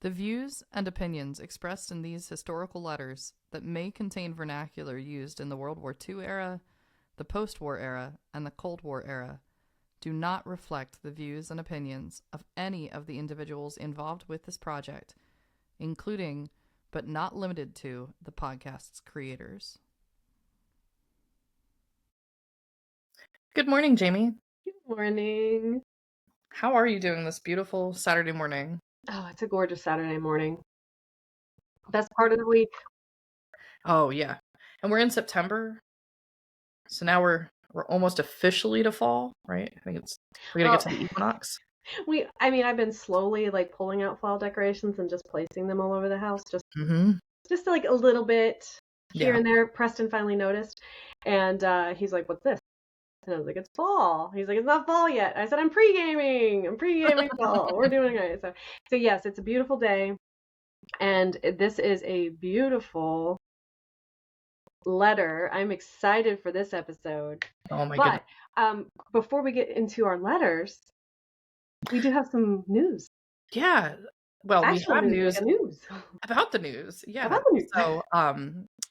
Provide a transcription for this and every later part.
The views and opinions expressed in these historical letters that may contain vernacular used in the World War II era, the post-war era, and the Cold War era do not reflect the views and opinions of any of the individuals involved with this project, including, but not limited to, the podcast's creators. Good morning, Jamie. Good morning. How are you doing this beautiful Saturday morning? Oh, it's a gorgeous Saturday morning. Best part of the week. Oh, yeah. And we're in September. So now we're almost officially to fall, right? I think we're going to get to the equinox. I've been slowly pulling out fall decorations and just placing them all over the house. Just a little bit here and there. Preston finally noticed. And he's like, "What's this?" And I was like, "It's fall." He's like, "It's not fall yet." I said, I'm pre-gaming fall. We're doing it. So yes, it's a beautiful day. And this is a beautiful letter. I'm excited for this episode. Oh my goodness. But before we get into our letters, we do have some news. Yeah. Well, we have news about the news. Yeah. About the news. So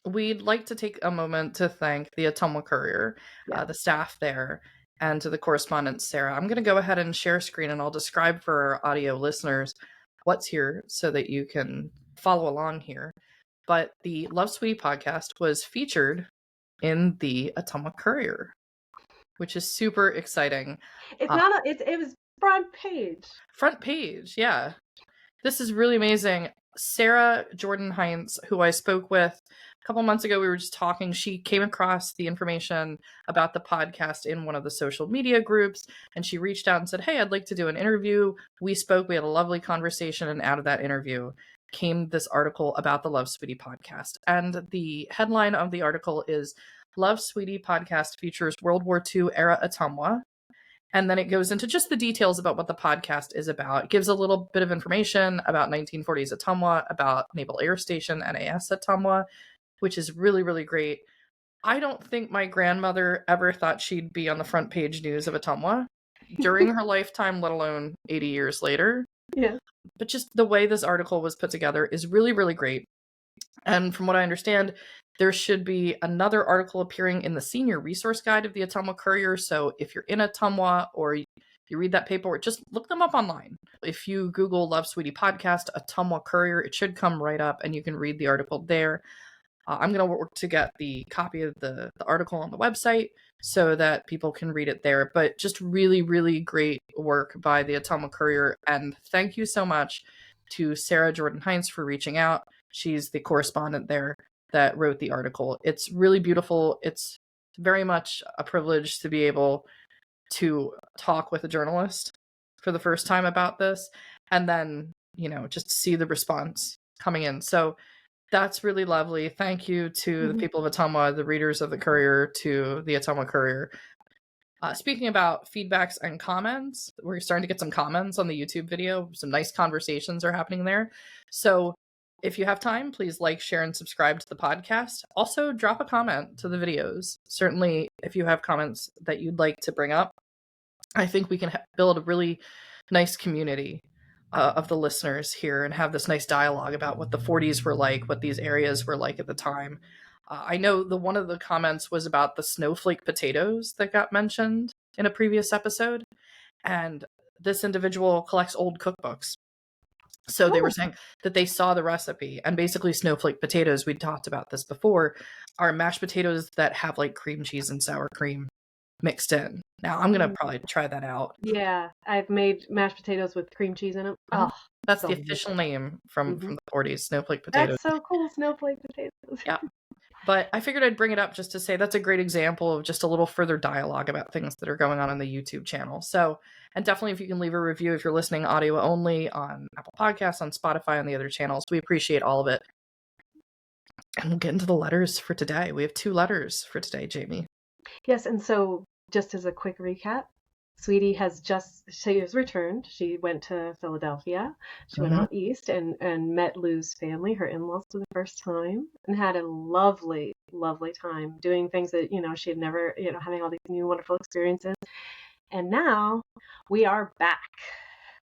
we'd like to take a moment to thank the Ottumwa Courier, the staff there, and to the correspondent, Sarah. I'm going to go ahead and share screen, and I'll describe for our audio listeners what's here so that you can follow along here. But the Love Sweetie podcast was featured in the Ottumwa Courier, which is super exciting. It was front page. Front page, yeah. This is really amazing. Sarah Jordan Heinz, who I spoke with a couple months ago, we were just talking. She came across the information about the podcast in one of the social media groups, and she reached out and said, "Hey, I'd like to do an interview." We spoke, we had a lovely conversation, and out of that interview came this article about the Love Sweetie podcast. And the headline of the article is Love Sweetie podcast features World War II era Ottumwa. And then it goes into just the details about what the podcast is about. It gives a little bit of information about 1940s Ottumwa, about Naval Air Station, NAS Ottumwa, which is really, really great. I don't think my grandmother ever thought she'd be on the front page news of Ottumwa during her lifetime, let alone 80 years later. Yeah. But just the way this article was put together is really, really great. And from what I understand, there should be another article appearing in the senior resource guide of the Ottumwa Courier. So if you're in Ottumwa or you read that paperwork, just look them up online. If you Google Love Sweetie podcast, Ottumwa Courier, it should come right up and you can read the article there. I'm going to work to get the copy of the article on the website so that people can read it there. But just really, really great work by the Ottumwa Courier. And thank you so much to Sarah Jordan Heinz for reaching out. She's the correspondent there that wrote the article. It's really beautiful. It's very much a privilege to be able to talk with a journalist for the first time about this and then, just see the response coming in. So that's really lovely. Thank you to the people of Ottumwa, the readers of the Courier, to the Ottumwa Courier. Speaking about feedbacks and comments, we're starting to get some comments on the YouTube video. Some nice conversations are happening there. So if you have time, please like, share, and subscribe to the podcast. Also, drop a comment to the videos. Certainly, if you have comments that you'd like to bring up, I think we can build a really nice community of the listeners here and have this nice dialogue about what the 40s were like, what these areas were like at the time. I know one of the comments was about the snowflake potatoes that got mentioned in a previous episode. And this individual collects old cookbooks. So they were saying that they saw the recipe, and basically snowflake potatoes, we talked about this before, are mashed potatoes that have cream cheese and sour cream mixed in. Now I'm going to probably try that out. Yeah, I've made mashed potatoes with cream cheese in them. Oh, that's the official name from the 40s, snowflake potatoes. That's so cool, snowflake potatoes. Yeah. But I figured I'd bring it up just to say that's a great example of just a little further dialogue about things that are going on the YouTube channel. So, and definitely if you can leave a review if you're listening audio only on Apple Podcasts, on Spotify, on the other channels, we appreciate all of it. And we'll get into the letters for today. We have 2 letters for today, Jamie. Yes, and so just as a quick recap, Sweetie she has returned. She went to Philadelphia. She went out east and met Lou's family, her in-laws, for the first time, and had a lovely, lovely time doing things that, she had never, having all these new wonderful experiences. And now we are back.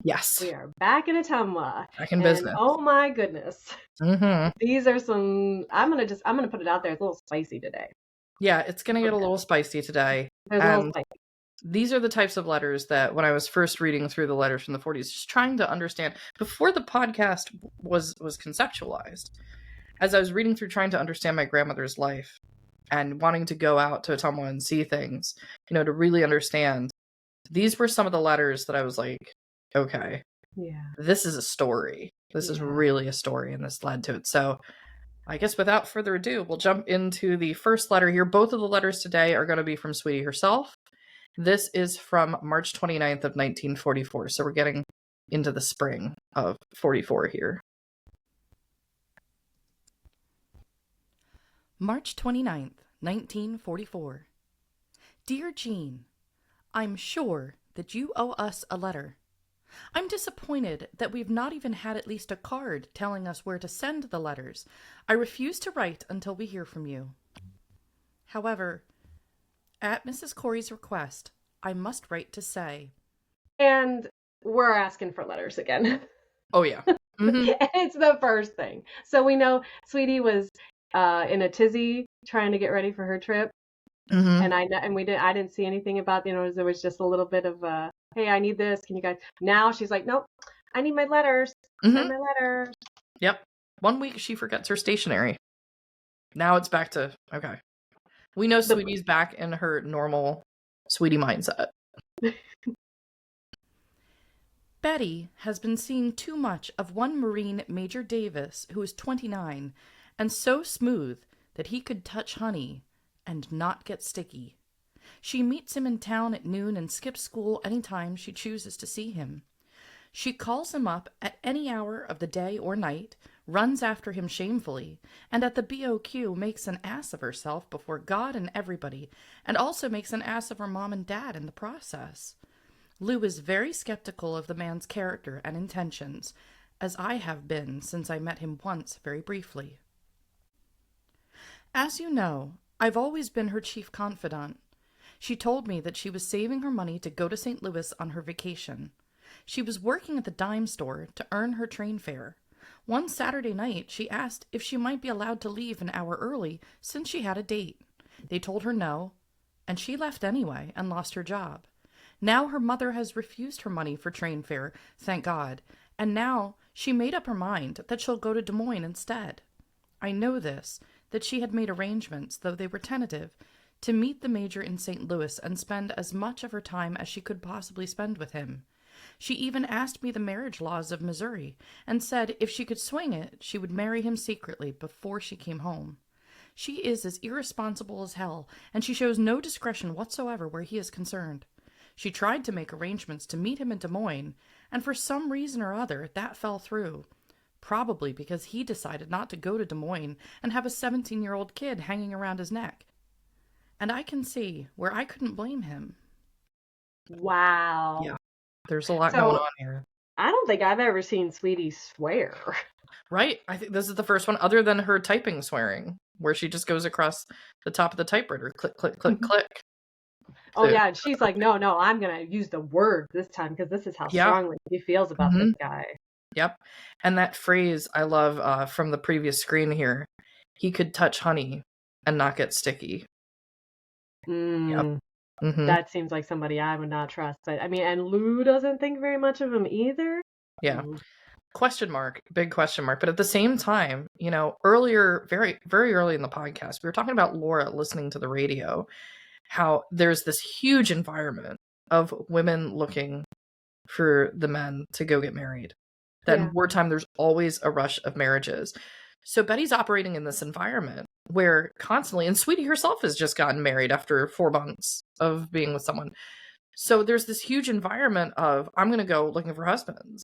Yes. We are back in Ottumwa. Back in And business. oh my goodness. Mm-hmm. These are some, I'm gonna put it out there. It's a little spicy today. Yeah, it's gonna get a little spicy today. There's a little spicy. These are the types of letters that when I was first reading through the letters from the 40s, just trying to understand before the podcast was conceptualized, as I was reading through trying to understand my grandmother's life and wanting to go out to Ottumwa and see things, to really understand, these were some of the letters that I was like, okay, yeah, this is a story. This is really a story, and this led to it. So I guess without further ado, we'll jump into the first letter here. Both of the letters today are going to be from Sweetie herself. This is from March 29th of 1944. So we're getting into the spring of 44 here. March 29th, 1944. Dear Jeanne, I'm sure that you owe us a letter. I'm disappointed that we've not even had at least a card telling us where to send the letters. I refuse to write until we hear from you. However, at Mrs. Corey's request, I must write to say. And we're asking for letters again. Oh, yeah. Mm-hmm. It's the first thing. So we know Sweetie was in a tizzy trying to get ready for her trip. Mm-hmm. And I didn't see anything about, there was just a little bit of, hey, I need this. Can you guys? Now she's like, nope, I need my letters. Mm-hmm. Send my letters. Yep. 1 week she forgets her stationery. Now it's back to, okay. We know Sweetie's back in her normal Sweetie mindset. Betty has been seeing too much of one Marine, Major Davis, who is 29, and so smooth that he could touch honey and not get sticky. She meets him in town at noon and skips school any time she chooses to see him. She calls him up at any hour of the day or night, runs after him shamefully, and at the BOQ makes an ass of herself before God and everybody, and also makes an ass of her mom and dad in the process. Lou is very skeptical of the man's character and intentions, as I have been since I met him once very briefly. As you know, I've always been her chief confidant. She told me that she was saving her money to go to St. Louis on her vacation. She was working at the dime store to earn her train fare. One Saturday night, she asked if she might be allowed to leave an hour early since she had a date. They told her no, and she left anyway and lost her job. Now her mother has refused her money for train fare, thank God, and now she made up her mind that she'll go to Des Moines instead. I know this, that she had made arrangements, though they were tentative, to meet the Major in St. Louis and spend as much of her time as she could possibly spend with him. She even asked me the marriage laws of Missouri, and said if she could swing it, she would marry him secretly before she came home. She is as irresponsible as hell, and she shows no discretion whatsoever where he is concerned. She tried to make arrangements to meet him in Des Moines, and for some reason or other, that fell through. Probably because he decided not to go to Des Moines and have a 17-year-old kid hanging around his neck. And I can see where I couldn't blame him. Wow. Yeah. There's a lot going on here. I don't think I've ever seen Sweetie swear. Right. I think this is the first one, other than her typing swearing, where she just goes across the top of the typewriter. Click, click, click, click. Oh, so, yeah. And she's like, no, I'm going to use the word this time because this is how strongly he feels about this guy. Yep. And that phrase I love from the previous screen here. He could touch honey and not get sticky. Yep. Mm-hmm. That seems like somebody I would not trust. But I mean, and Lou doesn't think very much of him either. Yeah. Question mark, big question mark. But at the same time, earlier, very, very early in the podcast, we were talking about Laura listening to the radio, how there's this huge environment of women looking for the men to go get married. That in wartime, there's always a rush of marriages. So Betty's operating in this environment where constantly, and Sweetie herself has just gotten married after 4 months of being with someone. So there's this huge environment of, I'm going to go looking for husbands.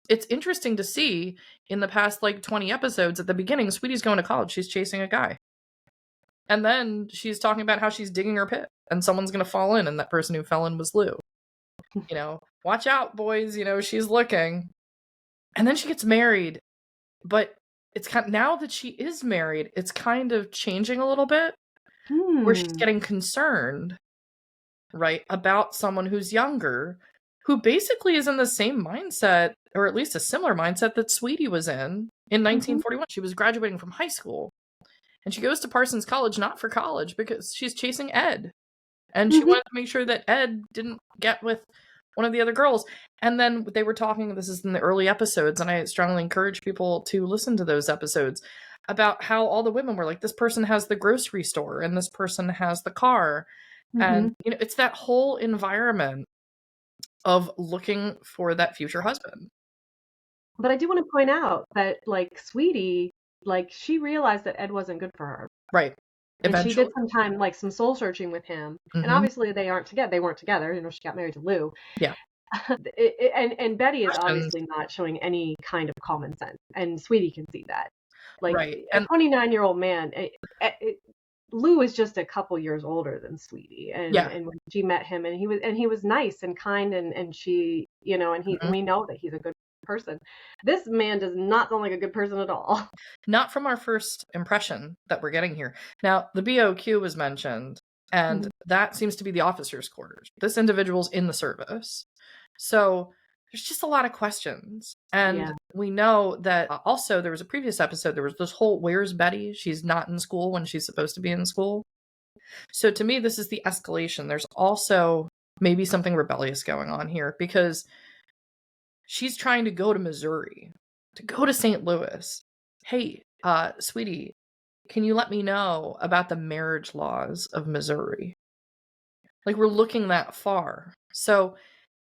It's interesting to see in the past 20 episodes at the beginning, Sweetie's going to college. She's chasing a guy. And then she's talking about how she's digging her pit and someone's going to fall in. And that person who fell in was Lou. Watch out, boys. She's looking. And then she gets married. But it's now that she is married, it's kind of changing a little bit where she's getting concerned, right, about someone who's younger who basically is in the same mindset, or at least a similar mindset that Sweetie was in 1941. She was graduating from high school, and she goes to Parsons College not for college because she's chasing Ed. And she wanted to make sure that Ed didn't get with one of the other girls. And then they were talking, this is in the early episodes, and I strongly encourage people to listen to those episodes, about how all the women were like, this person has the grocery store and this person has the car. And, it's that whole environment of looking for that future husband. But I do want to point out that, like, Sweetie, like, she realized that Ed wasn't good for her. Right. And she did some time, like, some soul searching with him. And obviously they weren't together. You know, she got married to Lou. Yeah. And Betty is obviously not showing any kind of common sense. And Sweetie can see that. Like, a 29-year-old man, Lou is just a couple years older than Sweetie. And when she met him, and he was nice and kind, and she, you know, and we know that he's a good person. This man does not sound like a good person at all. Not from our first impression that we're getting here. Now, the BOQ was mentioned, and that seems to be the officers' quarters. This individual's in the service. So there's just a lot of questions. And we know that also there was a previous episode, there was this whole, where's Betty? She's not in school when she's supposed to be in school. So to me, this is the escalation. There's also maybe something rebellious going on here, because she's trying to go to Missouri, to go to St. Louis. Hey, sweetie, can you let me know about the marriage laws of Missouri? Like, we're looking that far. So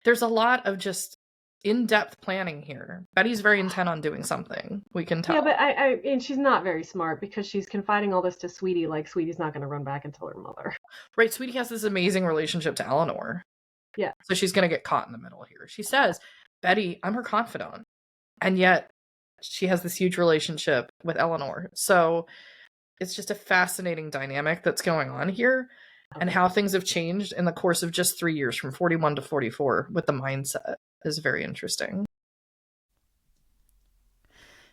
there's a lot of just in-depth planning here. Betty's very intent on doing something. We can tell. Yeah, but and she's not very smart, because she's confiding all this to Sweetie, like Sweetie's not going to run back and tell her mother. Right, Sweetie has this amazing relationship to Eleanor. Yeah. So she's going to get caught in the middle here. She says, Betty, I'm her confidant. And yet she has this huge relationship with Eleanor. So it's just a fascinating dynamic that's going on here, and how things have changed in the course of just 3 years, from 41 to 44, with the mindset is very interesting.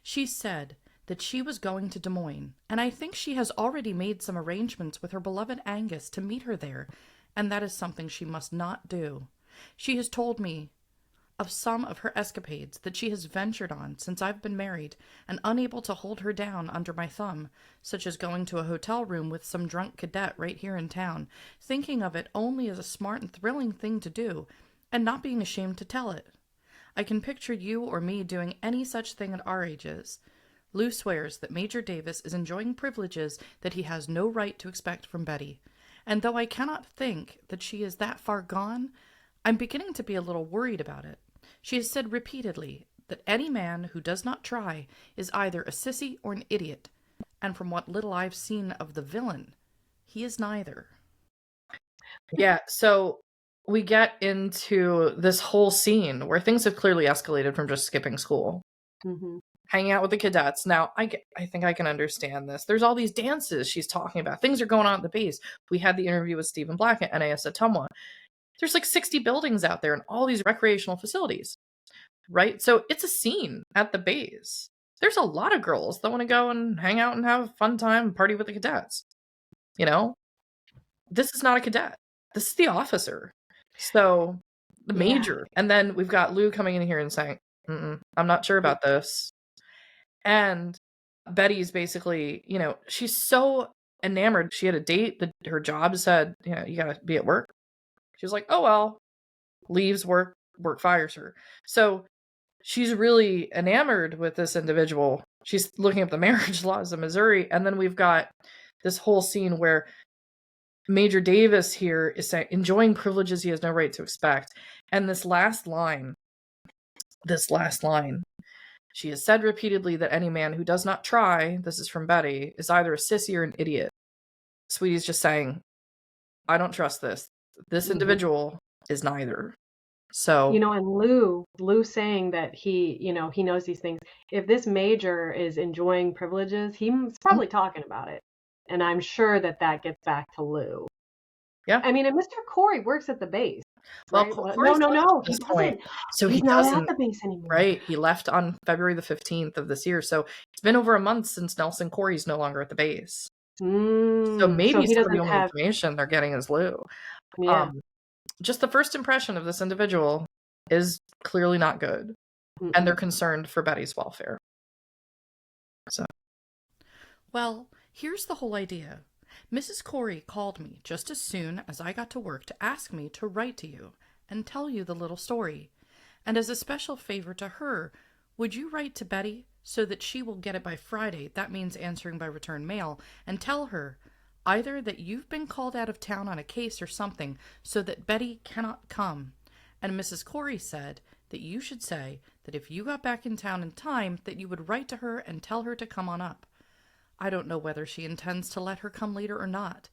She said that she was going to Des Moines, and I think she has already made some arrangements with her beloved Angus to meet her there, and that is something she must not do. She has told me of some of her escapades that she has ventured on since I've been married, and unable to hold her down under my thumb, such as going to a hotel room with some drunk cadet right here in town, thinking of it only as a smart and thrilling thing to do, and not being ashamed to tell it. I can picture you or me doing any such thing at our ages. Lou swears that Major Davis is enjoying privileges that he has no right to expect from Betty, and though I cannot think that she is that far gone, I'm beginning to be a little worried about it. She has said repeatedly that any man who does not try is either a sissy or an idiot, and from what little I've seen of the villain, he is neither. Yeah, so we get into this whole scene where things have clearly escalated from just skipping school. Hanging out with the cadets. Now, I think I can understand this. There's all these dances she's talking about. Things are going on at the base. We had the interview with Stephen Black at NAS Ottumwa. There's like 60 buildings out there and all these recreational facilities, right? So it's a scene at the base. There's a lot of girls that want to go and hang out and have a fun time and party with the cadets. You know, this is not a cadet. This is the officer. So the major. And then we've got Lou coming in here and saying, I'm not sure about this. And Betty's basically, you know, she's so enamored. She had a date that her job said, you know, you got to be at work. She was like, oh, well, leaves, work fires her. So she's really enamored with this individual. She's looking up the marriage laws of Missouri. And then we've got this whole scene where Major Davis here is saying, enjoying privileges he has no right to expect. And this last line, she has said repeatedly that any man who does not try, this is from Betty, is either a sissy or an idiot. Sweetie's just saying, I don't trust this. This individual is neither. So, you know, and Lou saying that he, you know, he knows these things. If this major is enjoying privileges, he's probably talking about it. And I'm sure that gets back to Lou. Yeah. I mean, and Mr. Corey works at the base. Well, right? No. He doesn't. So he's not at the base anymore. Right. He left on February the 15th of this year. So it's been over a month since Nelson Corey's no longer at the base. So maybe some of the only information they're getting is Lou. Yeah. Just the first impression of this individual is clearly not good. Mm-mm. And they're concerned for Betty's welfare. So. Well, here's the whole idea. Mrs. Corey called me just as soon as I got to work to ask me to write to you and tell you the little story. And as a special favor to her, would you write to Betty so that she will get it by Friday? That means answering by return mail, and tell her either that you've been called out of town on a case or something so that Betty cannot come. And Mrs. Corey said that you should say that if you got back in town in time, that you would write to her and tell her to come on up. I don't know whether she intends to let her come later or not.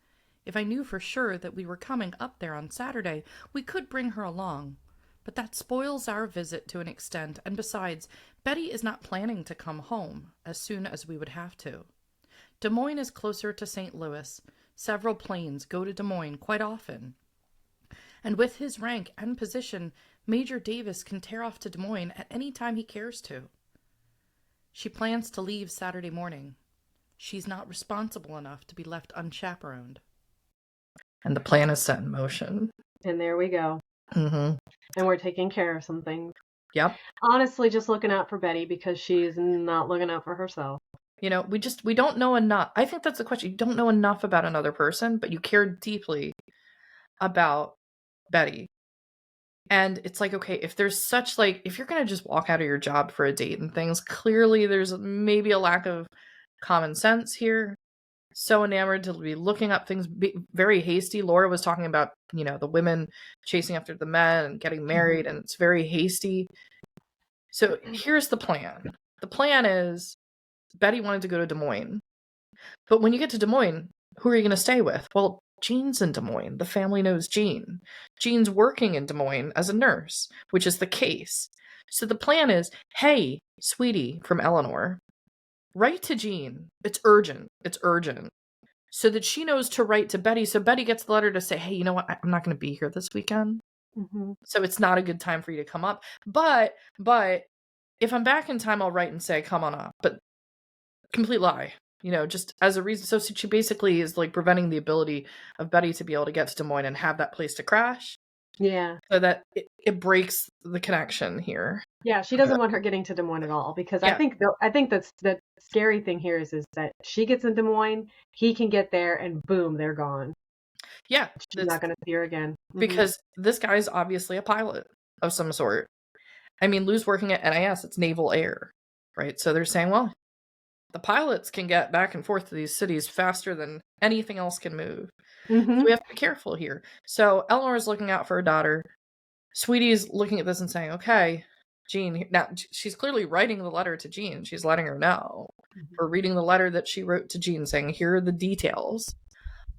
If I knew for sure that we were coming up there on Saturday, we could bring her along. But that spoils our visit to an extent, and besides, Betty is not planning to come home as soon as we would have to. Des Moines is closer to St. Louis. Several planes go to Des Moines quite often. And with his rank and position, Major Davis can tear off to Des Moines at any time he cares to. She plans to leave Saturday morning. She's not responsible enough to be left unchaperoned. And the plan is set in motion. And there we go. Mm-hmm. And we're taking care of some things. Yep. Honestly, just looking out for Betty because she's not looking out for herself. You know, we don't know enough. I think that's the question. You don't know enough about another person, but you care deeply about Betty. And it's like, okay, if there's such like, if you're going to just walk out of your job for a date and things, clearly there's maybe a lack of common sense here. So enamored to be looking up things, very hasty. Laura was talking about, you know, the women chasing after the men and getting married, and it's very hasty. So here's the plan. The plan is Betty wanted to go to Des Moines. But when you get to Des Moines, who are you going to stay with? Well, Jeanne's in Des Moines. The family knows Jeanne. Jeanne's working in Des Moines as a nurse, which is the case. So the plan is, hey, sweetie, from Eleanor, write to Jeanne. It's urgent. It's urgent. So that she knows to write to Betty. So Betty gets the letter to say, hey, you know what? I'm not going to be here this weekend. Mm-hmm. So it's not a good time for you to come up. But if I'm back in time, I'll write and say, come on up. But complete lie. You know, just as a reason. So she basically is like preventing the ability of Betty to be able to get to Des Moines and have that place to crash. Yeah. So that it breaks the connection here. Yeah, she doesn't want her getting to Des Moines at all because I think that's the scary thing here is that she gets in Des Moines, he can get there, and boom, they're gone. Yeah, she's not going to see her again because this guy's obviously a pilot of some sort. I mean, Lou's working at NIS; it's naval air, right? So they're saying, well, the pilots can get back and forth to these cities faster than anything else can move. Mm-hmm. So we have to be careful here. So Eleanor's looking out for her daughter. Sweetie's looking at this and saying, okay, Jeanne, now she's clearly writing the letter to Jeanne. She's letting her know. Or reading the letter that she wrote to Jeanne saying, here are the details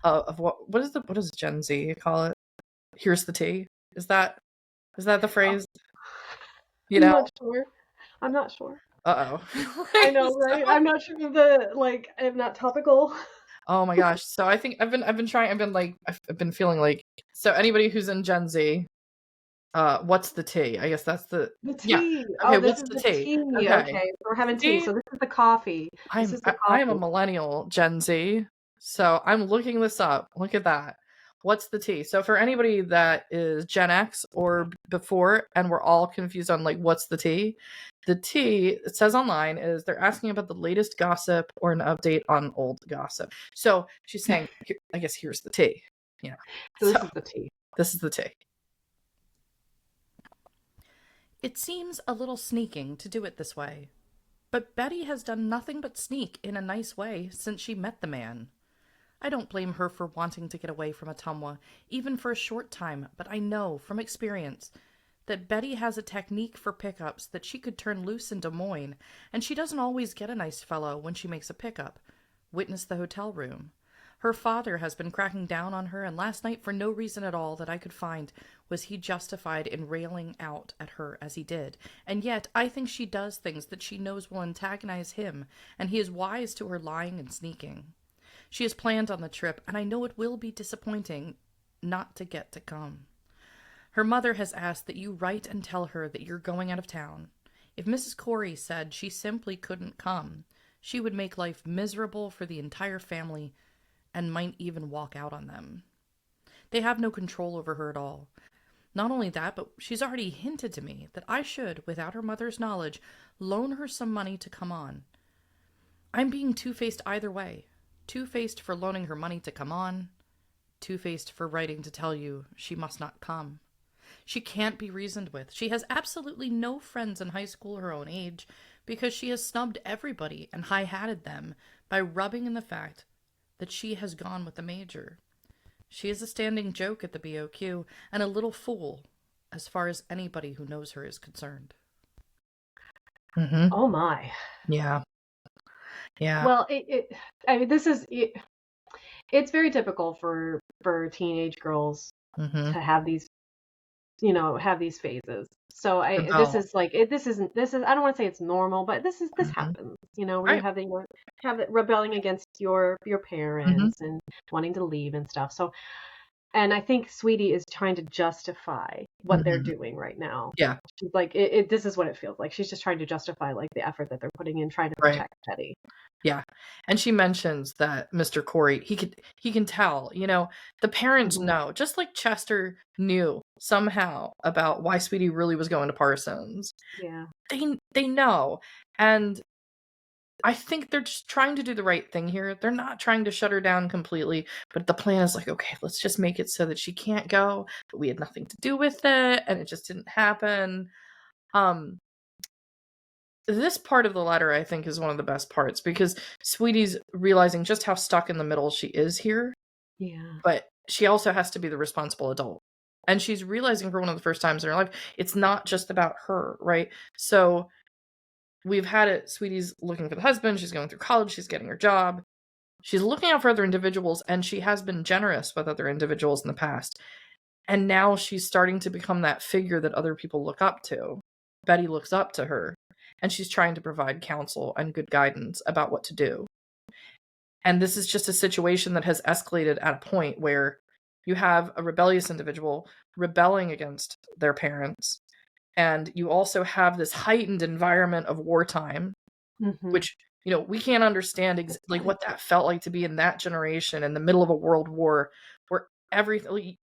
of what does Gen Z call it? Here's the tea. Is that the phrase? You know? I'm not sure. Uh-oh. I know, right? I'm not sure if I'm not topical. Oh my gosh. So I think I've been feeling like, so anybody who's in Gen Z, what's the tea? I guess that's the tea. Yeah. Okay, what's the tea? Okay. We're having tea. So this is the coffee. I am a millennial Gen Z, so I'm looking this up. Look at that. What's the tea? So for anybody that is Gen X or before, and we're all confused on like what's the tea it says online is they're asking about the latest gossip or an update on old gossip. So she's saying, I guess here's the tea. Yeah. So this is the tea. This is the tea. It seems a little sneaking to do it this way, but Betty has done nothing but sneak in a nice way since she met the man. I don't blame her for wanting to get away from Ottumwa, even for a short time, but I know from experience that Betty has a technique for pickups that she could turn loose in Des Moines, and she doesn't always get a nice fellow when she makes a pickup. Witness the hotel room. Her father has been cracking down on her, and last night, for no reason at all that I could find, was he justified in railing out at her as he did. And yet, I think she does things that she knows will antagonize him, and he is wise to her lying and sneaking. She has planned on the trip, and I know it will be disappointing not to get to come. Her mother has asked that you write and tell her that you're going out of town. If Mrs. Corey said she simply couldn't come, she would make life miserable for the entire family and might even walk out on them. They have no control over her at all. Not only that, but she's already hinted to me that I should, without her mother's knowledge, loan her some money to come on. I'm being two-faced either way. Two-faced for loaning her money to come on. Two-faced for writing to tell you she must not come. She can't be reasoned with. She has absolutely no friends in high school her own age because she has snubbed everybody and high-hatted them by rubbing in the fact that she has gone with the major. She is a standing joke at the BOQ and a little fool as far as anybody who knows her is concerned. Mm-hmm. Oh my. Yeah. Yeah. Well, I mean, it's very typical for teenage girls Mm-hmm. to have these, have these phases. So I don't want to say it's normal, but this happens, where Right. you have it rebelling against your parents and wanting to leave and stuff. So, and I think Sweetie is trying to justify what they're doing right now. Yeah. She's like, this is what it feels like. She's just trying to justify like the effort that they're putting in trying to protect Betty. Yeah. And she mentions that Mr. Corey, he can tell, the parents know, just like Chester knew somehow about why Sweetie really was going to Parsons. Yeah. They know. And I think they're just trying to do the right thing here. They're not trying to shut her down completely, but the plan is like, okay, let's just make it so that she can't go, but we had nothing to do with it, and it just didn't happen. This part of the letter, I think, is one of the best parts because Sweetie's realizing just how stuck in the middle she is here. Yeah. But she also has to be the responsible adult. And she's realizing for one of the first times in her life, it's not just about her, right? So we've had it. Sweetie's looking for the husband. She's going through college. She's getting her job. She's looking out for other individuals, and she has been generous with other individuals in the past. And now she's starting to become that figure that other people look up to. Betty looks up to her, and she's trying to provide counsel and good guidance about what to do. And this is just a situation that has escalated at a point where you have a rebellious individual rebelling against their parents. And you also have this heightened environment of wartime, which, we can't understand like what that felt like to be in that generation in the middle of a world war where everything,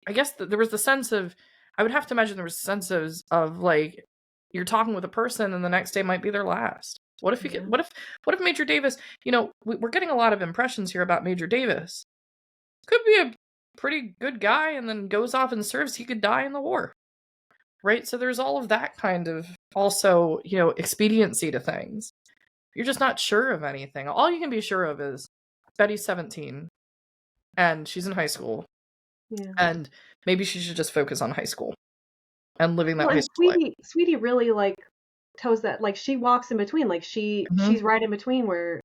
I guess there was the sense of, I would have to imagine there was a sense of like, you're talking with a person and the next day might be their last. What if Major Davis, we're getting a lot of impressions here about Major Davis. Could be a pretty good guy and then goes off and serves. He could die in the war. Right? So there's all of that kind of also, expediency to things. You're just not sure of anything. All you can be sure of is Betty's 17 and she's in high school. Yeah. And maybe she should just focus on high school and living that high school life. Sweetie really like toes that, like she walks in between, like she's right in between where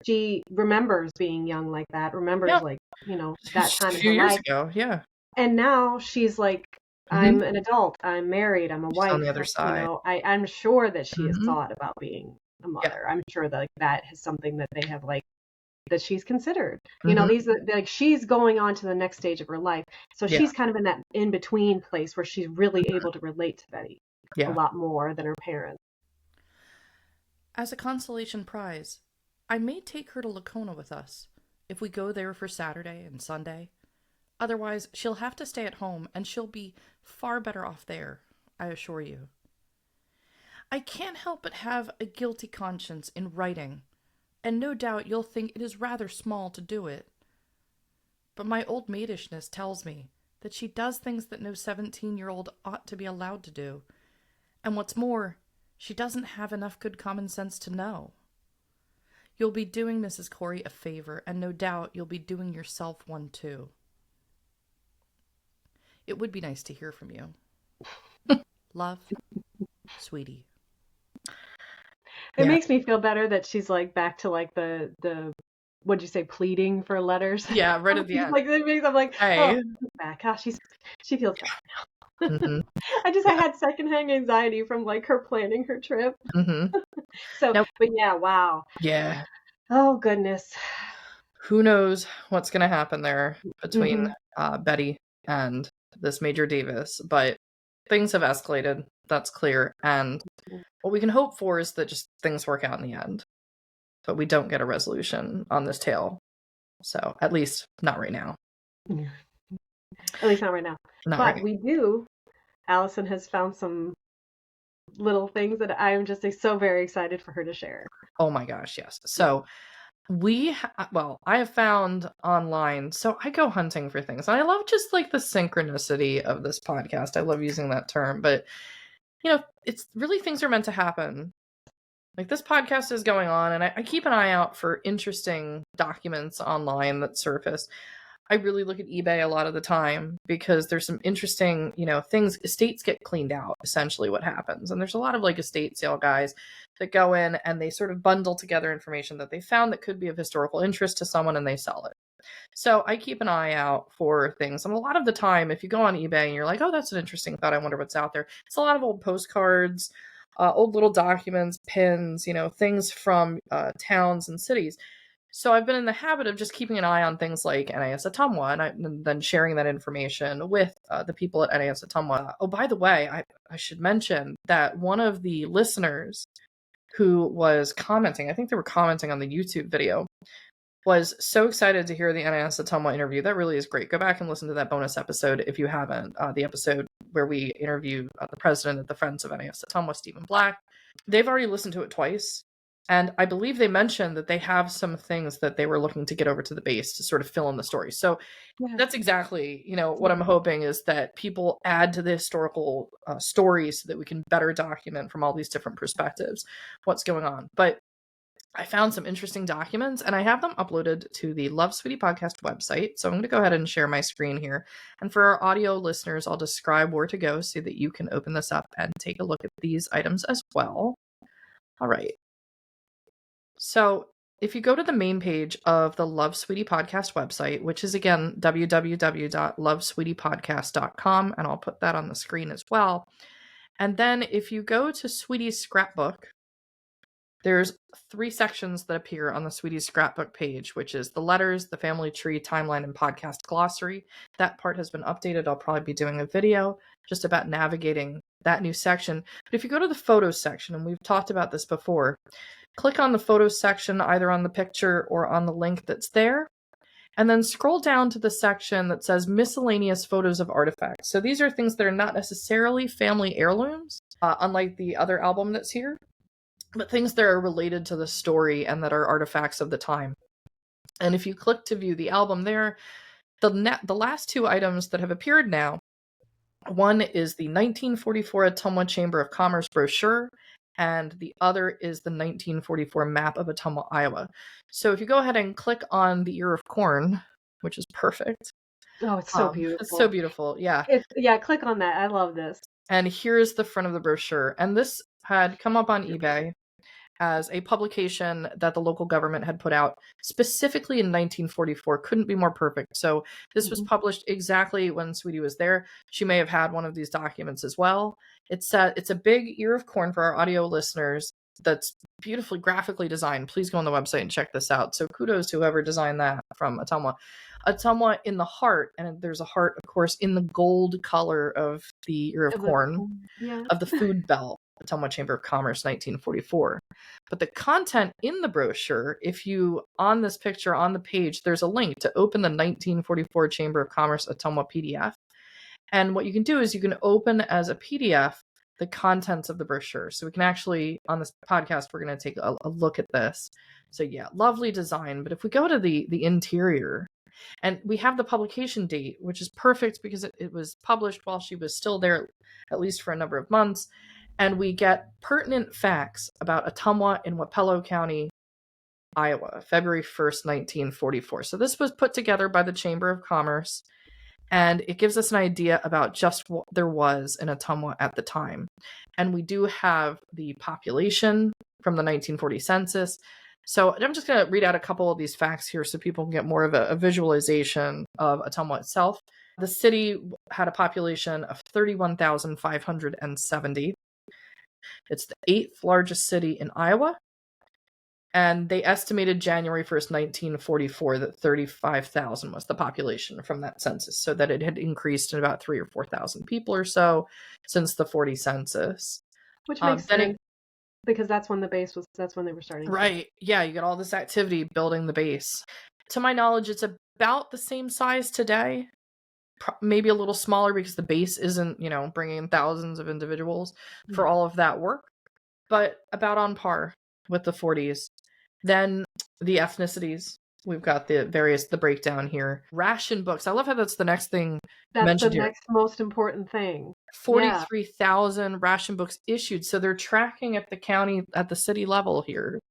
she remembers being young like that, remembers like, that time a few in her years life. ago. Yeah. And now she's like, I'm an adult. I'm married. I'm a wife. On the other side. I'm sure that she has thought about being a mother. I'm sure that that is something that they have that she's considered. These she's going on to the next stage of her life. So she's kind of in that in between place where she's really able to relate to Betty a lot more than her parents. As a consolation prize, I may take her to Lacona with us if we go there for Saturday and Sunday. Otherwise, she'll have to stay at home, and she'll be far better off there, I assure you. I can't help but have a guilty conscience in writing, and no doubt you'll think it is rather small to do it. But my old maidishness tells me that she does things that no 17-year-old ought to be allowed to do, and what's more, she doesn't have enough good common sense to know. You'll be doing Mrs. Corey a favor, and no doubt you'll be doing yourself one too. It would be nice to hear from you. Love, Sweetie. It makes me feel better that she's like back to like the what'd you say, pleading for letters? Yeah, right at the end. Like it makes I'm like, hey. Back. Gosh, she feels better now. I had secondhand anxiety from like her planning her trip. So, but yeah, wow. Yeah. Oh goodness. Who knows what's gonna happen there between Betty and this Major Davis, but things have escalated, that's clear, and what we can hope for is that just things work out in the end, but we don't get a resolution on this tale, so at least not right now. At least not right now. But we do Allison has found some little things that I'm just so very excited for her to share. Oh my gosh, yes. So I have found online, so I go hunting for things. And I love just like the synchronicity of this podcast. I love using that term, but it's really, things are meant to happen. Like, this podcast is going on, and I keep an eye out for interesting documents online that surface. I really look at eBay a lot of the time because there's some interesting, things. Estates get cleaned out, essentially what happens. And there's a lot of like estate sale guys that go in and they sort of bundle together information that they found that could be of historical interest to someone, and they sell it. So I keep an eye out for things. And a lot of the time, if you go on eBay and you're like, oh, that's an interesting thought, I wonder what's out there, it's a lot of old postcards, old little documents, pins, things from towns and cities. So I've been in the habit of just keeping an eye on things like NAS Ottumwa, and then sharing that information with the people at NAS Ottumwa. Oh, by the way, I should mention that one of the listeners who was commenting, I think they were commenting on the YouTube video, was so excited to hear the NAS Ottumwa interview. That really is great. Go back and listen to that bonus episode if you haven't. The episode where we interview the president of the Friends of NAS Ottumwa, Stephen Black. They've already listened to it twice. And I believe they mentioned that they have some things that they were looking to get over to the base to sort of fill in the story. So that's exactly, what I'm hoping is that people add to the historical stories so that we can better document from all these different perspectives what's going on. But I found some interesting documents, and I have them uploaded to the Love Sweetie podcast website. So I'm going to go ahead and share my screen here. And for our audio listeners, I'll describe where to go so that you can open this up and take a look at these items as well. All right. So if you go to the main page of the Love Sweetie podcast website, which is again www.lovesweetiepodcast.com, and I'll put that on the screen as well. And then if you go to Sweetie's scrapbook, there's 3 sections that appear on the Sweetie's scrapbook page, which is the letters, the family tree, timeline, and podcast glossary. That part has been updated. I'll probably be doing a video just about navigating that new section. But if you go to the photos section, and we've talked about this before, click on the photos section, either on the picture or on the link that's there, and then scroll down to the section that says miscellaneous photos of artifacts. So these are things that are not necessarily family heirlooms, unlike the other album that's here, but things that are related to the story and that are artifacts of the time. And if you click to view the album there, the last 2 items that have appeared now, one is the 1944 Ottumwa Chamber of Commerce brochure, and the other is the 1944 map of Ottumwa, Iowa. So if you go ahead and click on the ear of corn, which is perfect. Oh, it's so beautiful. It's so beautiful, yeah. Click on that. I love this. And here's the front of the brochure. And this had come up on eBay as a publication that the local government had put out specifically in 1944. Couldn't be more perfect. So this was published exactly when Sweetie was there. She may have had one of these documents as well. It's a big ear of corn for our audio listeners that's beautifully graphically designed. Please go on the website and check this out. So kudos to whoever designed that from Ottumwa. Ottumwa in the heart, and there's a heart, of course, in the gold color of the ear of corn, of the food bell. Ottumwa Chamber of Commerce, 1944. But the content in the brochure, if you, on this picture on the page, there's a link to open the 1944 Chamber of Commerce Ottumwa PDF. And what you can do is you can open as a PDF the contents of the brochure. So we can actually, on this podcast, we're going to take a look at this. So yeah, lovely design. But if we go to the interior, and we have the publication date, which is perfect because it was published while she was still there, at least for a number of months. And we get pertinent facts about Ottumwa in Wapello County, Iowa, February 1st, 1944. So this was put together by the Chamber of Commerce, and it gives us an idea about just what there was in Ottumwa at the time. And we do have the population from the 1940 census. So I'm just going to read out a couple of these facts here so people can get more of a visualization of Ottumwa itself. The city had a population of 31,570. It's the 8th largest city in Iowa, and they estimated January 1st, 1944, that 35,000 was the population from that census, so that it had increased to about 3,000 or 4,000 people or so since the 40 census. Which makes sense, because that's when they were starting. Right, yeah, you get all this activity building the base. To my knowledge, it's about the same size today, maybe a little smaller because the base isn't, bringing in thousands of individuals for all of that work, but about on par with the 40s. Then the ethnicities. We've got the breakdown here. Ration books. I love how that's the next thing mentioned here. That's the next most important thing. 43,000 ration books issued. So they're tracking at the city level here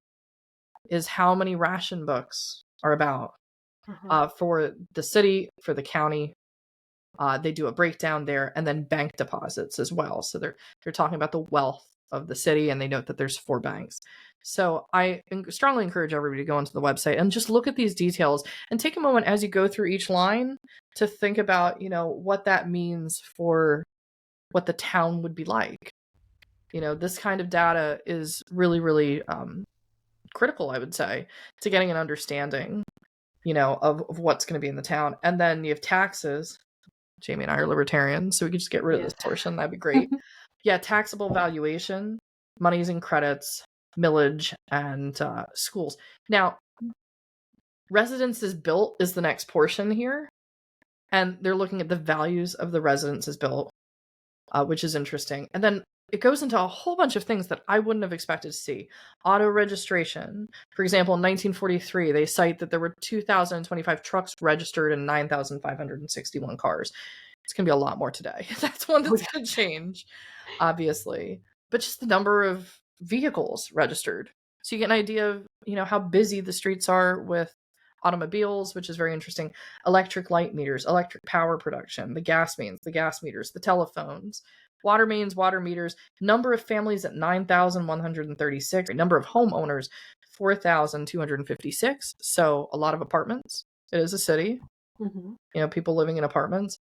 is how many ration books are about for the city, for the county. They do a breakdown there, and then bank deposits as well. So they're talking about the wealth of the city, and they note that there's 4 banks. So I strongly encourage everybody to go onto the website and just look at these details and take a moment as you go through each line to think about, what that means for what the town would be like. This kind of data is really, really critical, I would say, to getting an understanding, of what's going to be in the town. And then you have taxes. Jamie and I are libertarians, so we could just get rid of this portion. That'd be great. Yeah, taxable valuation, monies and credits, millage, and schools. Now, residences built is the next portion here, and they're looking at the values of the residences built, which is interesting. And then it goes into a whole bunch of things that I wouldn't have expected to see. Auto registration. For example, in 1943, they cite that there were 2,025 trucks registered and 9,561 cars. It's going to be a lot more today. That's one that's going to change, obviously. But just the number of vehicles registered. So you get an idea of, how busy the streets are with automobiles, which is very interesting. Electric light meters, electric power production, the gas mains, the gas meters, the telephones, water mains, water meters, number of families at 9,136, number of homeowners, 4,256. So a lot of apartments. It is a city, people living in apartments.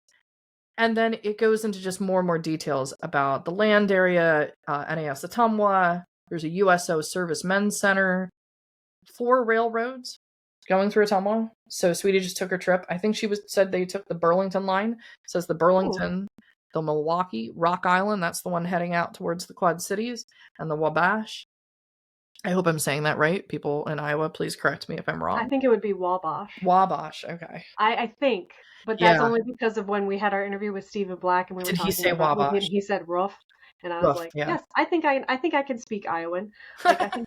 And then it goes into just more and more details about the land area, NAS Ottumwa. There's a USO Service Men's Center, 4 railroads going through Ottumwa. So Sweetie just took her trip. I think she said they took the Burlington line. It says the Burlington, the Milwaukee, Rock Island. That's the one heading out towards the Quad Cities, and the Wabash. I hope I'm saying that right. People in Iowa, please correct me if I'm wrong. I think it would be Wabash. Wabash, okay. I think, but that's only because of when we had our interview with Stephen Black and we were talking. Did he say Wabash? He said Roof, and I was like, yes, I think I can speak Iowan. Like, I think,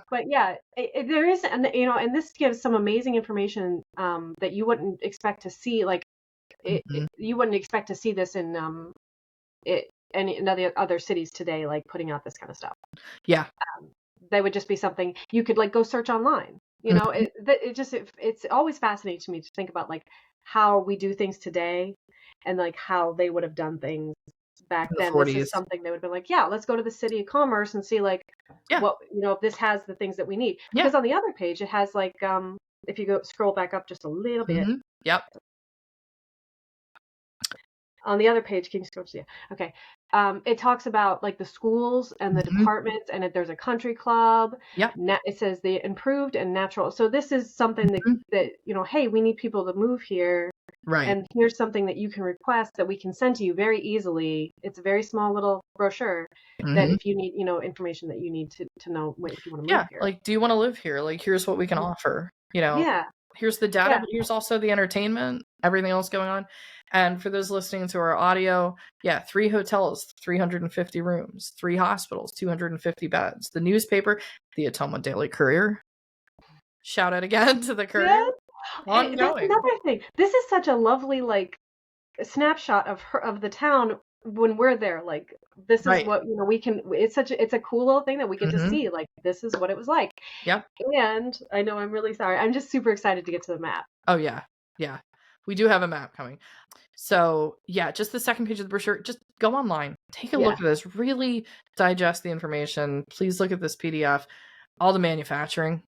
but yeah, there is, and and this gives some amazing information that you wouldn't expect to see. Like, you wouldn't expect to see this in other cities today, like putting out this kind of stuff. Yeah. They would just be something you could like go search online. It's always fascinating to me to think about like how we do things today and like how they would have done things back then. 40s. This is something they would have been like, let's go to the City of Commerce and see like what, if this has the things that we need. Because on the other page, it has like, if you scroll back up just a little bit. Yep. On the other page, King's Coach, okay. It talks about like the schools and the departments, and there's a country club. Yeah. It says the improved and natural. So this is something that hey, we need people to move here. Right. And here's something that you can request that we can send to you very easily. It's a very small little brochure that if you need, information that you need to know if you want to move here. Like, do you want to live here? Like, here's what we can offer. Here's the data, but here's also the entertainment, everything else going on. And for those listening to our audio, 3 hotels, 350 rooms, 3 hospitals, 250 beds. The newspaper, the Ottumwa Daily Courier. Shout out again to the Courier. Yeah. That's another thing. This is such a lovely like snapshot of the town when we're there. Like this is what we can. It's a cool little thing that we get to see. Like this is what it was like. Yeah. And I know I'm really sorry. I'm just super excited to get to the map. Oh yeah. We do have a map coming. So just the second page of the brochure, just go online, take a look at this, really digest the information. Please look at this PDF, all the manufacturing.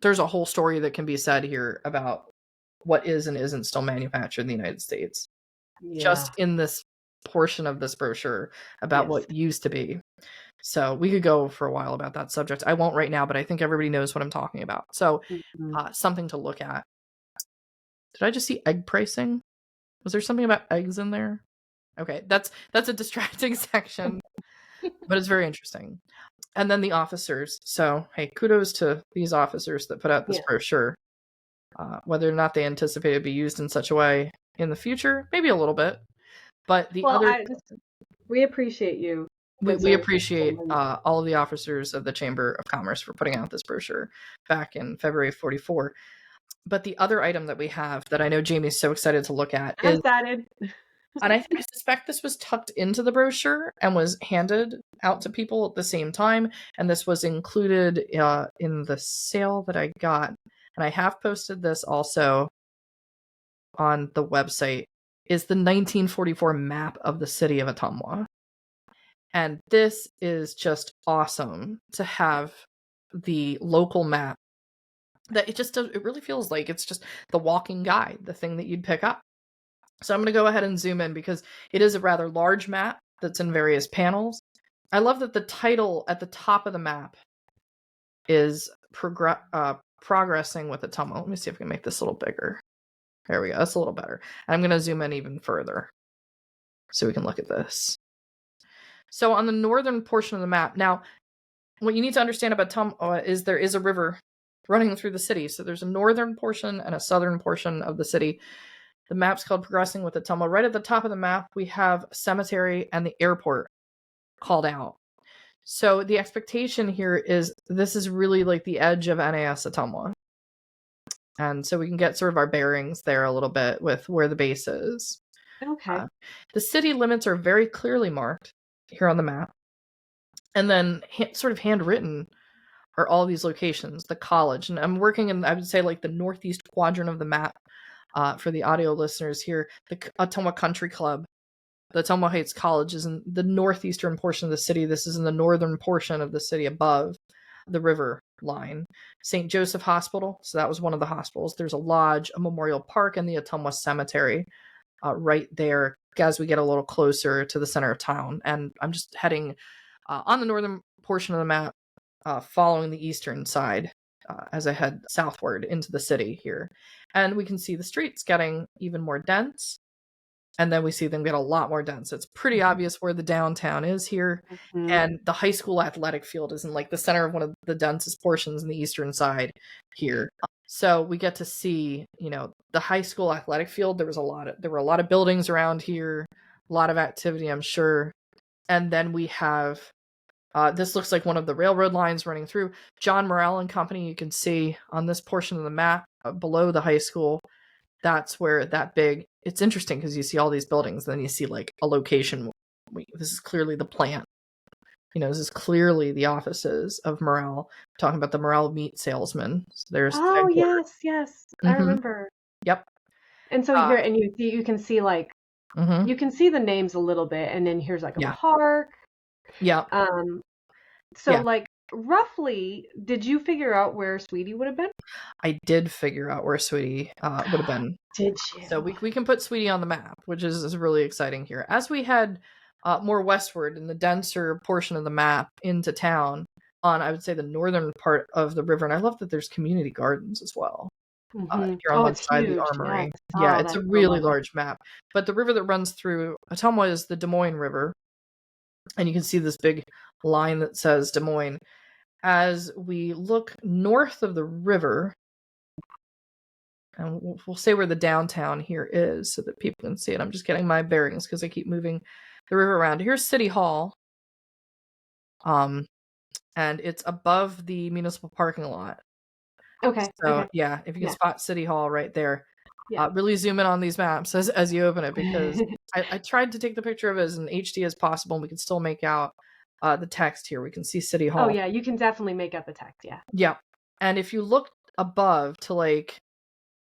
There's a whole story that can be said here about what is and isn't still manufactured in the United States. Just in this portion of this brochure about what used to be. So we could go for a while about that subject. I won't right now, but I think everybody knows what I'm talking about. So something to look at. Did I just see egg pricing? Was there something about eggs in there? Okay, that's a distracting section, but it's very interesting. And then the officers. So, hey, kudos to these officers that put out this brochure. Whether or not they anticipate it be used in such a way, in the future, maybe a little bit. But we appreciate you. We appreciate all of the officers of the Chamber of Commerce for putting out this brochure back in February of 44. But the other item that we have that I know Jamie's so excited to look at is... excited. And I suspect this was tucked into the brochure and was handed out to people at the same time. And this was included in the sale that I got. And I have posted this also on the website, is the 1944 map of the city of Ottumwa. And this is just awesome to have the local map. That it really feels like it's just the walking guide, the thing that you'd pick up. So I'm going to go ahead and zoom in because it is a rather large map that's in various panels. I love that the title at the top of the map is Progressing with Ottumwa. Let me see if I can make this a little bigger. There we go. That's a little better. And I'm going to zoom in even further so we can look at this. So on the northern portion of the map, now what you need to understand about Ottumwa is there is a river running through the city. So there's a northern portion and a southern portion of the city. The map's called Progressing with Ottumwa. Right at the top of the map, we have a cemetery and the airport called out. So the expectation here is this is really like the edge of NAS Ottumwa. And so we can get sort of our bearings there a little bit with where the base is. Okay. The city limits are very clearly marked here on the map. And then sort of handwritten are all these locations, the college. And I'm working in, I would say, like the northeast quadrant of the map. For the audio listeners here, the Ottumwa Country Club, the Ottumwa Heights College is in the northeastern portion of the city. This is in the northern portion of the city above the river line. St. Joseph Hospital, so that was one of the hospitals. There's a lodge, a memorial park, and the Ottumwa Cemetery right there as we get a little closer to the center of town. And I'm just heading on the northern portion of the map, following the eastern side as I head southward into the city here. And we can see the streets getting even more dense. And then we see them get a lot more dense. It's pretty obvious where the downtown is here. Mm-hmm. And the high school athletic field is in like the center of one of the densest portions in the eastern side here. So we get to see, the high school athletic field. There were a lot of buildings around here, a lot of activity, I'm sure. And then we have this looks like one of the railroad lines running through. John Morrell and Company, you can see on this portion of the map below the high school. That's where it's interesting because you see all these buildings, and then you see like a location. This is clearly the plant. This is clearly the offices of Morrell. We're talking about the Morrell meat salesman. So there's yes. Mm-hmm. I remember. Yep. And so here, and you can see like, you can see the names a little bit, and then here's like a park. Yeah. Like roughly, did you figure out where Sweetie would have been? I did figure out where Sweetie would have been. Did you? So we can put Sweetie on the map, which is really exciting here. As we head more westward in the denser portion of the map into town on, I would say, the northern part of the river. And I love that there's community gardens as well. Mm-hmm. Here on one side of the armory. Yeah, it's a really large map. But the river that runs through Ottumwa is the Des Moines River. And you can see this big line that says Des Moines. As we look north of the river, and we'll say where the downtown here is so that people can see it. I'm just getting my bearings because I keep moving the river around. Here's City Hall. And it's above the municipal parking lot. Okay. So yeah, if you can spot City Hall right there. Really zoom in on these maps as you open it, because I tried to take the picture of it as in HD as possible, and we can still make out the text here. We can see City Hall. Oh yeah, you can definitely make out the text. Yeah. And if you look above to like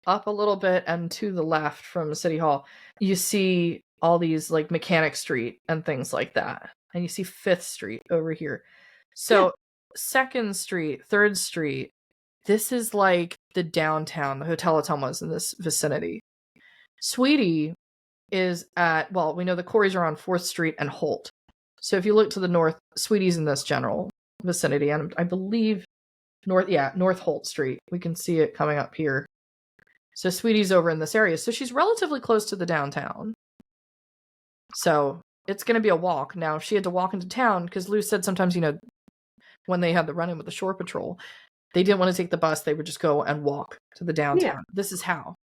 up a little bit and to the left from City Hall, you see all these like Mechanic Street and things like that, and you see 5th Street over here. So 2nd Street, 3rd Street. This is like the downtown. The Hotel Ottumwa is in this vicinity. Sweetie is at, we know the quarries are on 4th Street and Holt. So if you look to the north, Sweetie's in this general vicinity. And I believe North Holt Street. We can see it coming up here. So Sweetie's over in this area. So she's relatively close to the downtown. So it's going to be a walk. Now, she had to walk into town because Lou said sometimes, when they had the run-in with the Shore Patrol, they didn't want to take the bus. They would just go and walk to the downtown. Yeah. This is how.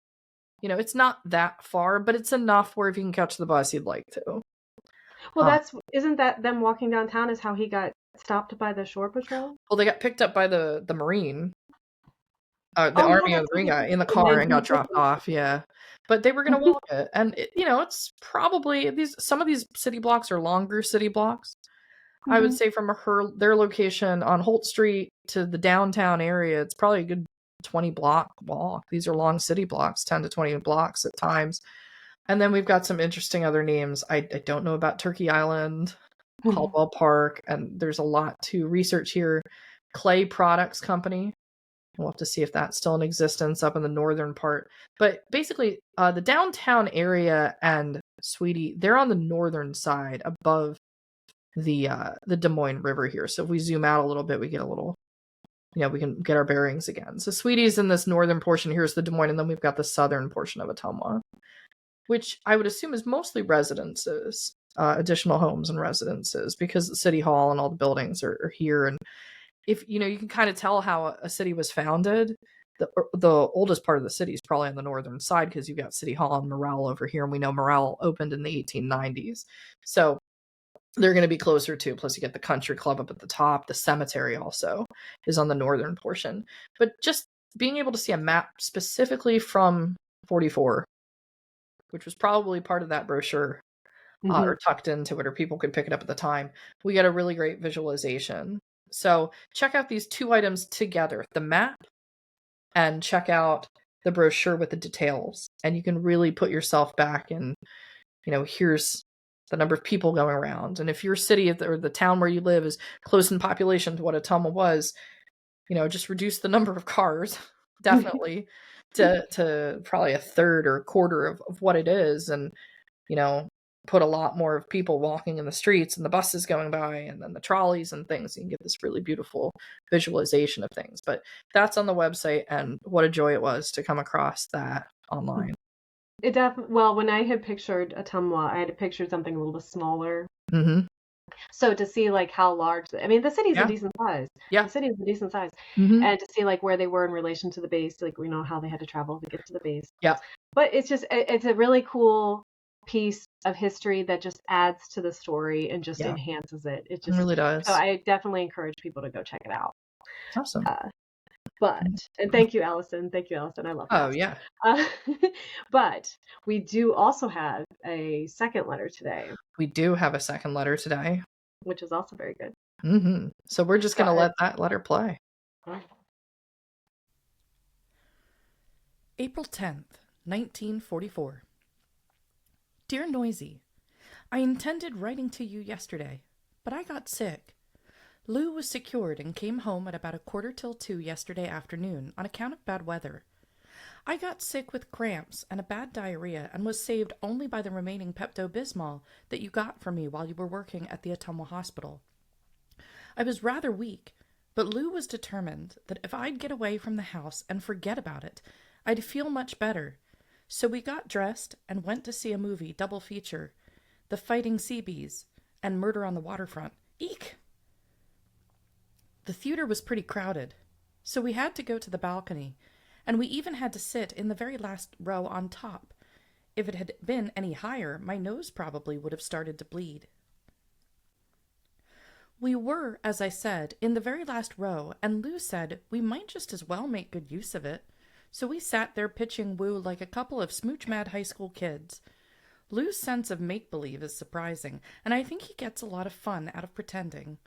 You know, it's not that far, but it's enough where if you can catch the bus, you'd like to. Well, isn't that them walking downtown is how he got stopped by the shore patrol? Well, they got picked up by the Marine, the Army or the Marine guy in the car and got dropped off. Yeah, but they were gonna walk it, and it's probably some of these city blocks are longer city blocks. I would say from their location on Holt Street to the downtown area, it's probably a good 20-block walk. These are long city blocks, 10 to 20 blocks at times. And then we've got some interesting other names. I don't know about Turkey Island, Caldwell Park, and there's a lot to research here. Clay Products Company. We'll have to see if that's still in existence up in the northern part. But basically, the downtown area and Sweetie, they're on the northern side above the Des Moines River here. So if we zoom out a little bit, we get a little, we can get our bearings again. So Sweetie's in this northern portion. Here's the Des Moines, and then we've got the southern portion of Ottumwa, which I would assume is mostly residences, additional homes and residences, because the city hall and all the buildings are here. And if you can kind of tell how a city was founded. The oldest part of the city is probably on the northern side, because you've got City Hall and Morrell over here, and we know Morrell opened in the 1890s. So they're going to be closer to. Plus, you get the country club up at the top. The cemetery also is on the northern portion. But just being able to see a map specifically from 44, which was probably part of that brochure, or tucked into it, or people could pick it up at the time, we get a really great visualization. So check out these two items together, the map and check out the brochure with the details. And you can really put yourself back in, here's the number of people going around. And if your city or the town where you live is close in population to what Ottumwa was, just reduce the number of cars, definitely, to probably a third or a quarter of what it is. And, put a lot more of people walking in the streets and the buses going by and then the trolleys and things. You can get this really beautiful visualization of things. But that's on the website, and what a joy it was to come across that online. It definitely. Well, when I had pictured Ottumwa, I had pictured something a little bit smaller. So to see how large, the city is a decent size. Yeah, the city is a decent size, and to see where they were in relation to the base, how they had to travel to get to the base. Yeah, but it's a really cool piece of history that just adds to the story and just enhances it. It just really does. So I definitely encourage people to go check it out. Awesome. And thank you, Allison. I love that. Oh, yeah. But we do also have a second letter today. We do have a second letter today. Which is also very good. So we're just going to let that letter play. April 10th, 1944. Dear Noisy, I intended writing to you yesterday, but I got sick. Lou was secured and came home at about 1:45 yesterday afternoon on account of bad weather. I got sick with cramps and a bad diarrhea and was saved only by the remaining Pepto-Bismol that you got for me while you were working at the Ottumwa Hospital. I was rather weak, but Lou was determined that if I'd get away from the house and forget about it, I'd feel much better. So we got dressed and went to see a movie double feature, The Fighting Seabees and Murder on the Waterfront. Eek! The theater was pretty crowded, so we had to go to the balcony, and we even had to sit in the very last row on top. If it had been any higher, my nose probably would have started to bleed. We were, as I said, in the very last row, and Lou said we might just as well make good use of it. So we sat there pitching woo like a couple of Smooch-Mad high school kids. Lou's sense of make-believe is surprising, and I think he gets a lot of fun out of pretending.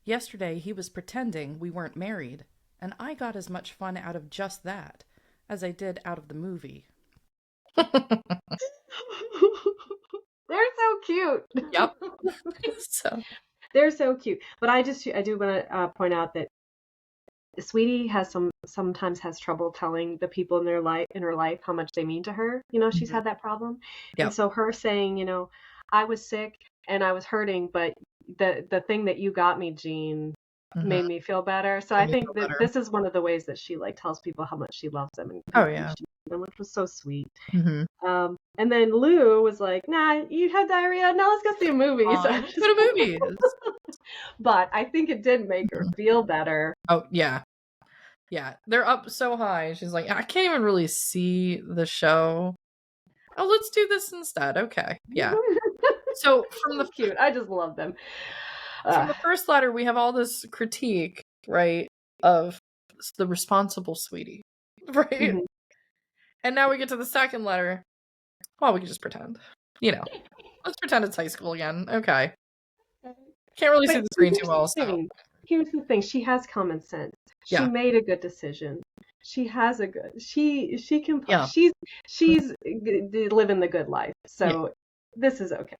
Yesterday he was pretending we weren't married, and I got as much fun out of just that as I did out of the movie. They're so cute. Yep. They're so cute. But I do want to point out that Sweetie sometimes has trouble telling the people in her life how much they mean to her. She's had that problem. Yep. And so her saying, I was sick and I was hurting, but the thing that you got me, Jeanne, made me feel better. So I think that this is one of the ways that she tells people how much she loves them, which was so sweet. And then Lou was like, "Nah, you had diarrhea. Now let's go see a movie." So go to movies. But I think it did make her feel better. Oh yeah, Yeah, they're up so high. She's like, I can't even really see the show. Oh, let's do this instead. Okay, yeah. So from the cute, I just love them. From the first letter, we have all this critique, right, of the responsible sweetie, right? Mm-hmm. And now we get to the second letter. Well, we can just pretend, let's pretend it's high school again. Okay. Can't really see the screen too well. So. Here's the thing. She has common sense. She made a good decision. She has a good. She can. Yeah. She's living the good life. So this is okay.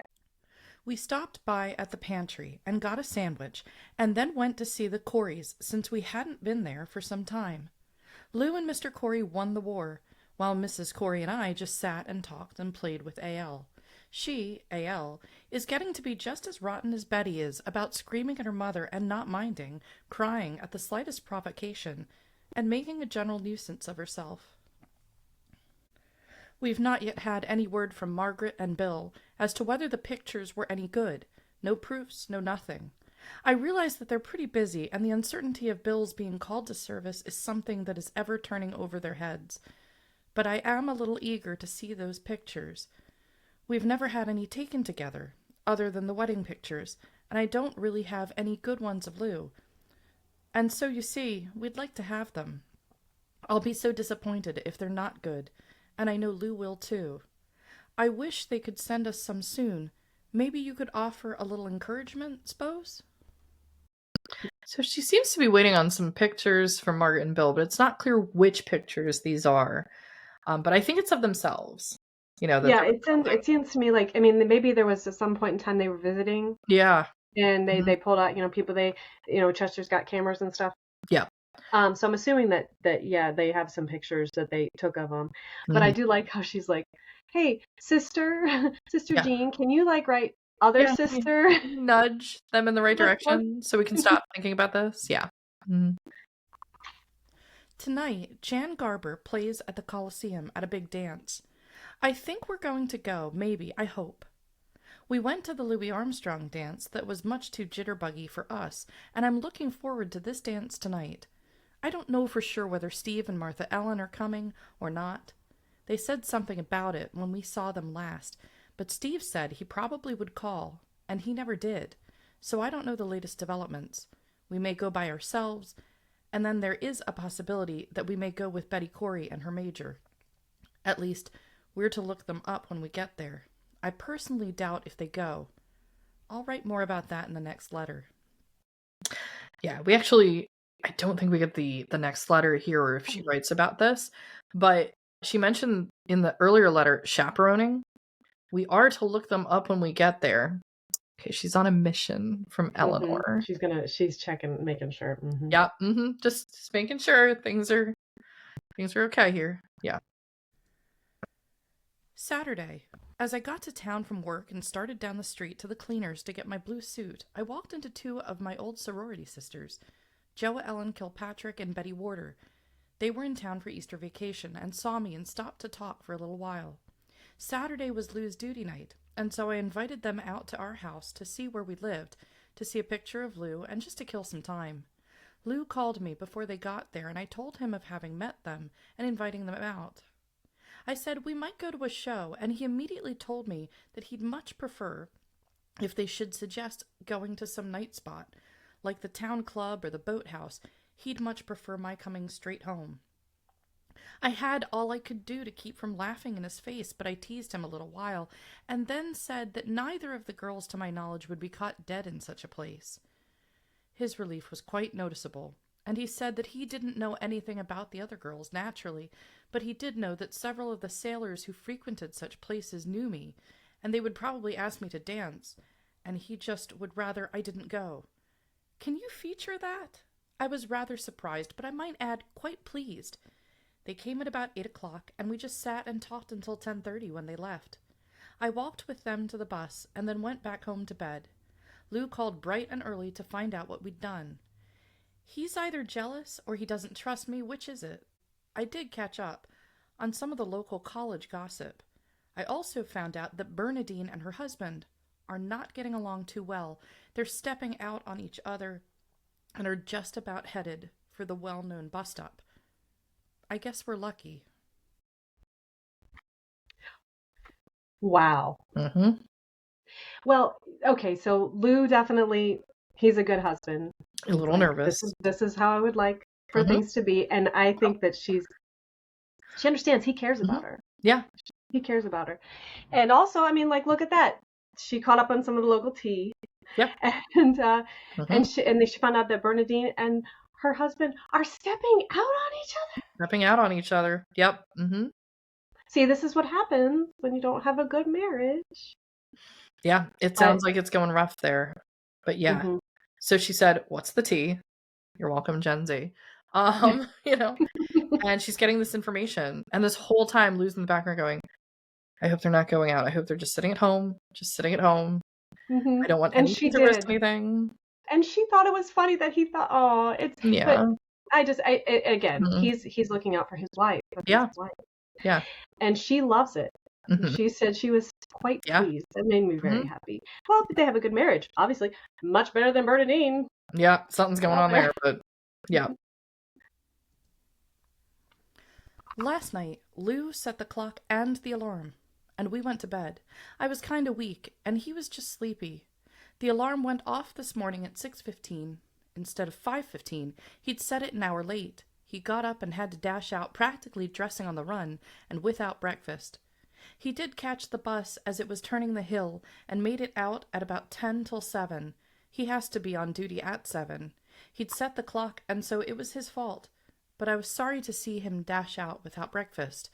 We stopped by at the pantry and got a sandwich, and then went to see the Coreys since we hadn't been there for some time. Lou and Mr. Corey won the war, while Mrs. Corey and I just sat and talked and played with A.L. She, A.L., is getting to be just as rotten as Betty is about screaming at her mother and not minding, crying at the slightest provocation, and making a general nuisance of herself. We've not yet had any word from Margaret and Bill as to whether the pictures were any good. No proofs, no nothing. I realize that they're pretty busy, and the uncertainty of Bill's being called to service is something that is ever turning over their heads. But I am a little eager to see those pictures. We've never had any taken together, other than the wedding pictures, and I don't really have any good ones of Lou. And so, you see, we'd like to have them. I'll be so disappointed if they're not good, and I know Lou will too. I wish they could send us some soon. Maybe you could offer a little encouragement, suppose? So she seems to be waiting on some pictures from Margaret and Bill, but it's not clear which pictures these are. But I think it's of themselves. It seems to me like, I mean, maybe there was at some point in time they were visiting. Yeah. And they pulled out, people, Chester's got cameras and stuff. Yeah. So I'm assuming that they have some pictures that they took of them. But I do like how she's like, hey, sister Jeanne, can you write other sister? Nudge them in the right direction so we can stop thinking about this. Yeah. Mm-hmm. Tonight, Jan Garber plays at the Coliseum at a big dance. I think we're going to go, maybe, I hope. We went to the Louis Armstrong dance that was much too jitterbuggy for us, and I'm looking forward to this dance tonight. I don't know for sure whether Steve and Martha Ellen are coming or not. They said something about it when we saw them last, but Steve said he probably would call, and he never did, so I don't know the latest developments. We may go by ourselves, and then there is a possibility that we may go with Betty Corey and her major. At least, we're to look them up when we get there. I personally doubt if they go. I'll write more about that in the next letter. Yeah, I don't think we get the next letter here or if she writes about this, but she mentioned in the earlier letter chaperoning. We are to look them up when we get there. Okay, she's on a mission from Eleanor. She's checking, making sure. Mm-hmm. Yeah, just making sure things are okay here. Yeah. Saturday. As I got to town from work and started down the street to the cleaners to get my blue suit, I walked into two of my old sorority sisters, Joa Ellen Kilpatrick and Betty Warder. They were in town for Easter vacation and saw me and stopped to talk for a little while. Saturday was Lou's duty night, and so I invited them out to our house to see where we lived, to see a picture of Lou, and just to kill some time. Lou called me before they got there, and I told him of having met them and inviting them out. I said we might go to a show, and he immediately told me that he'd much prefer if they should suggest going to some night spot, like the town club or the boathouse. He'd much prefer my coming straight home. I had all I could do to keep from laughing in his face, but I teased him a little while, and then said that neither of the girls, to my knowledge, would be caught dead in such a place. His relief was quite noticeable, and he said that he didn't know anything about the other girls, naturally, but he did know that several of the sailors who frequented such places knew me, and they would probably ask me to dance, and he just would rather I didn't go. Can you feature that? I was rather surprised, but I might add quite pleased. They came at about 8 o'clock, and we just sat and talked until 10:30 when they left. I walked with them to the bus, and then went back home to bed. Lou called bright and early to find out what we'd done. He's either jealous or he doesn't trust me. Which is it? I did catch up on some of the local college gossip. I also found out that Bernadine and her husband are not getting along too well. They're stepping out on each other and are just about headed for the well-known bust-up. I guess we're lucky. Wow. Mm-hmm. Well, okay, so Lou definitely, he's a good husband. A little nervous. This is how I would like for things to be. And I think that she understands he cares about her. Yeah. He cares about her. And also, I mean, like, look at that. She caught up on some of the local tea. Yep. And she found out that Bernadine and her husband are stepping out on each other. Stepping out on each other. Yep. Mm-hmm. See, this is what happens when you don't have a good marriage. Yeah, it sounds like it's going rough there. But yeah. Mm-hmm. So she said, "What's the tea?" You're welcome, Gen Z. You know, and she's getting this information. And this whole time, Lou's in the background going, I hope they're not going out. I hope they're just sitting at home. Mm-hmm. I don't want anyone to risk anything. And she thought it was funny that he thought, oh, it's, yeah. But again, he's looking out for his wife. Yeah. Yeah. And she loves it. Mm-hmm. She said she was quite pleased. That made me very happy. Well, they have a good marriage. Obviously, much better than Bernadine. Yeah, something's going on there, but yeah. Last night, Lou set the clock and the alarm, and we went to bed. I was kind of weak, and he was just sleepy. The alarm went off this morning at 6:15. Instead of 5:15, he'd set it an hour late. He got up and had to dash out, practically dressing on the run, and without breakfast. He did catch the bus as it was turning the hill, and made it out at about 10 till 7. He has to be on duty at 7. He'd set the clock, and so it was his fault. But I was sorry to see him dash out without breakfast.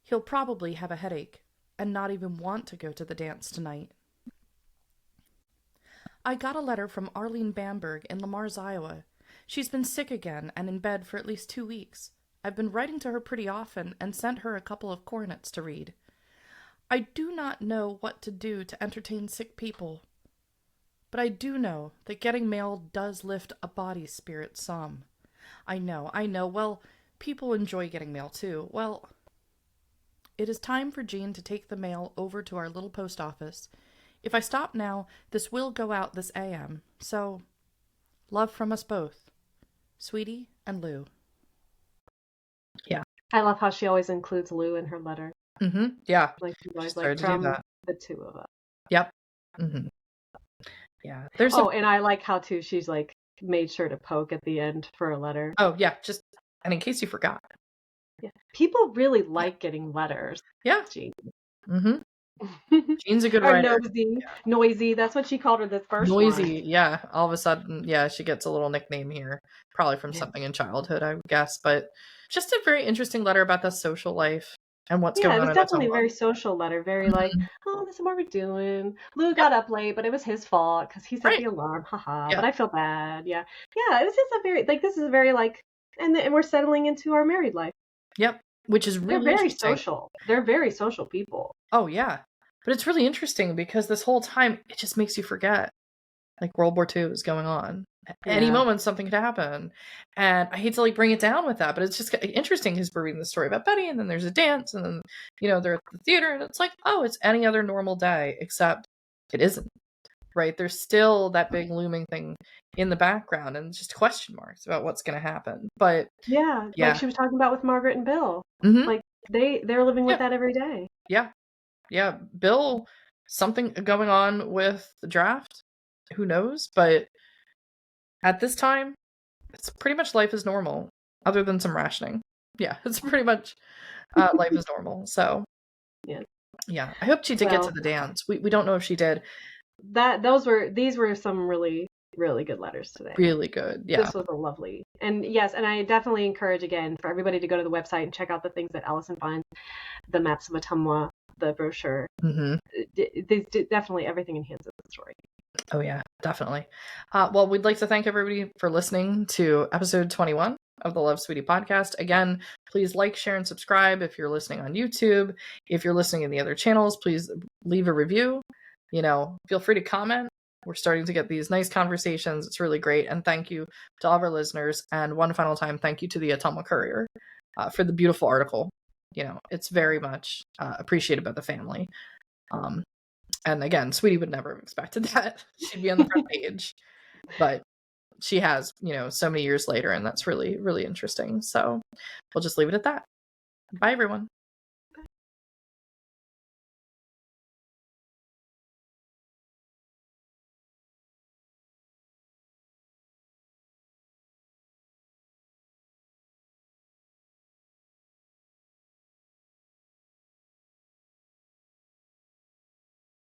He'll probably have a headache, and not even want to go to the dance tonight. I got a letter from Arlene Bamberg in Lamars, Iowa. She's been sick again and in bed for at least 2 weeks. I've been writing to her pretty often and sent her a couple of coronets to read. I do not know what to do to entertain sick people, but I do know that getting mail does lift a body's spirit some. I know. Well, people enjoy getting mail too. Well, it is time for Jeanne to take the mail over to our little post office. If I stop now, this will go out this AM. So, love from us both. Sweetie and Lou. Yeah. I love how she always includes Lou in her letter. Mm-hmm. Yeah. Like she's always like from the two of us. Yep. Mm-hmm. Yeah. And I like how too she's like made sure to poke at the end for a letter. Oh yeah, and in case you forgot. Yeah. People really like getting letters. Yeah. Jeanne. Mm-hmm. Jeanne's a good writer. Noisy. That's what she called her this first Noisy, one. Yeah. All of a sudden, yeah, she gets a little nickname here. Probably from something in childhood, I would guess. But just a very interesting letter about the social life and what's going on. Yeah, it was definitely a very social letter. Very like, oh, this is what we're doing. Lou got up late, but it was his fault because he set the alarm. Haha. But I feel bad. Yeah. Yeah, it was just a very, like, this is a very, like, and we're settling into our married life. Yep. Which is really They're very social. They're very social people. Oh, yeah. But it's really interesting because this whole time, it just makes you forget. Like World War II is going on. At any moment, something could happen. And I hate to like bring it down with that, but it's just interesting because we're reading the story about Betty and then there's a dance and then, they're at the theater and it's like, oh, it's any other normal day, except it isn't. Right? There's still that big looming thing in the background and just question marks about what's going to happen. But yeah, like she was talking about with Margaret and Bill. Mm-hmm. Like they're living with that every day. Yeah. Yeah. Bill, something going on with the draft. Who knows? But at this time, it's pretty much life is normal, other than some rationing. Yeah, it's pretty much life is normal. So yeah. I hope she did get to the dance. We don't know if she did. These were some really, really good letters today. Really good. Yeah. This was a lovely. And yes, and I definitely encourage again for everybody to go to the website and check out the things that Allison finds, the maps of Ottumwa, the brochure. Mm-hmm. Definitely everything enhances the story. Oh yeah, definitely. Well, we'd like to thank everybody for listening to episode 21 of the Love Sweetie podcast. Again, please like, share, and subscribe if you're listening on YouTube. If you're listening in the other channels, please leave a review. Feel free to comment. We're starting to get these nice conversations. It's really great. And thank you to all of our listeners. And one final time, thank you to the Ottumwa Courier for the beautiful article. It's very much appreciated by the family. And again, Sweetie would never have expected that. She'd be on the front page. But she has, so many years later, and that's really, really interesting. So we'll just leave it at that. Bye, everyone.